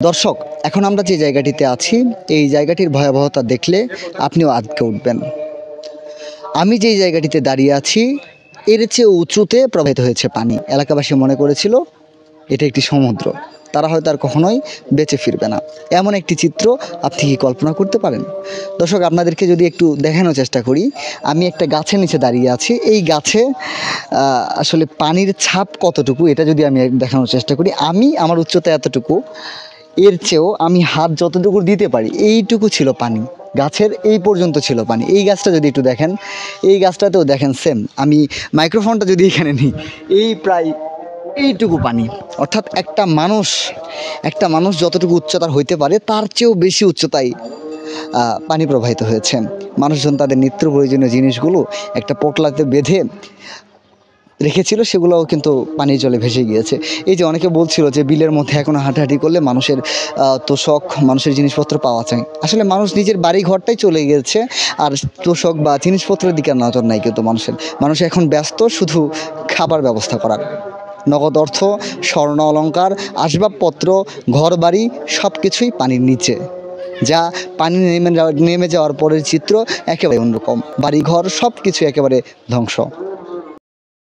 দর্শক, এখন আমরা যে জায়গাটিতে আছি এই জায়গাটির ভয়াবহতা দেখলে আপনিও আঁতকে উঠবেন। আমি যেই জায়গাটিতে দাঁড়িয়ে আছি এর চেয়ে উঁচুতে প্রবাহিত হয়েছে পানি। এলাকাবাসী মনে করেছিল এটা একটি সমুদ্র, তারা হয়তো আর কখনোই বেঁচে ফিরবে না। এমন একটি চিত্র আপনি কি কল্পনা করতে পারেন? দর্শক, আপনাদেরকে যদি একটু দেখানোর চেষ্টা করি, আমি একটা গাছের নিচে দাঁড়িয়ে আছি। এই গাছে আসলে পানির ছাপ কতটুকু এটা যদি আমি দেখানোর চেষ্টা করি, আমি আমার উচ্চতা এতটুকু, এর চেয়েও আমি হাত যতটুকু দিতে পারি এইটুকু ছিল পানি। গাছের এই পর্যন্ত ছিল পানি। এই গাছটা যদি একটু দেখেন, এই গাছটাতেও দেখেন সেম। আমি মাইক্রোফোনটা যদি এখানে নিই, এই প্রায় এইটুকু পানি। অর্থাৎ একটা মানুষ যতটুকু উচ্চতার হইতে পারে তার চেয়েও বেশি উচ্চতায় পানি প্রবাহিত হয়েছে। মানুষজন তাদের নিত্য প্রয়োজনীয় জিনিসগুলো একটা পোটলাতে বেঁধে রেখেছিল, সেগুলোও কিন্তু পানির জলে ভেসে গিয়েছে। এই যে অনেকে বলছিল যে বিলের মধ্যে এখনও হাঁটাহাঁটি করলে মানুষের তোষক, মানুষের জিনিসপত্র পাওয়া যায়। আসলে মানুষ নিজের বাড়ি ঘরটাই চলে গিয়েছে, আর তোষক বা জিনিসপত্রের দিকে নজর নাই কিন্তু মানুষ এখন ব্যস্ত শুধু খাবার ব্যবস্থা করার। নগদ অর্থ, স্বর্ণ অলংকার, আসবাবপত্র, ঘর বাড়ি সব কিছুই পানির নিচে। যা পানি নেমে যাওয়ার পরের চিত্র একেবারে অন্যরকম। বাড়িঘর সব কিছু একেবারে ধ্বংস।